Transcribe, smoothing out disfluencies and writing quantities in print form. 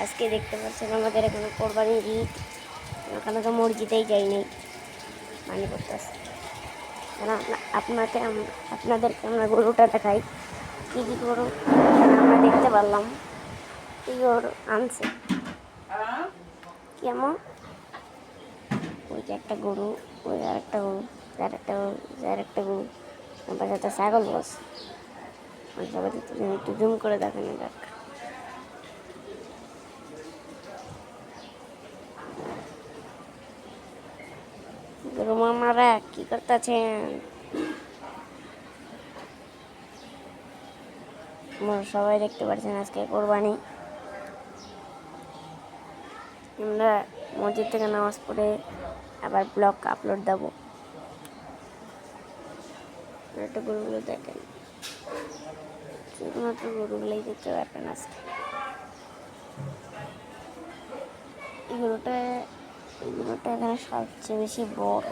আজকে দেখতে পাচ্ছেন আমাদের এখানে কোরবানির ঈদ, এখানে তো মসজিদেই যাই নাই, মানে করতেছে। আপনাদেরকে আমরা গরুটা দেখাই, কী কী গরু আমরা দেখতে পারলাম। কি গরু আনছে কেমন, ওই যে একটা গরু, ওই আরেকটা গরু, আরেকটা গরু, আরেকটা গরু, আমার সাথে ছাগল বস। সবাই একটু জুম করে দেখেন দেখ। গরু মামারা কি করতেছেন? সবাই দেখতে পাচ্ছেন আজকে কোরবানি। আমরা মসজিদ থেকে নামাজ পড়ে আবার ব্লগ আপলোড দেবো। একটা গরুগুলো দেখেন, শুধুমাত্র গরুগুলোই দেখতে পারবেন আজকে। এই গরুটা এখানে সবচেয়ে বেশি বড়।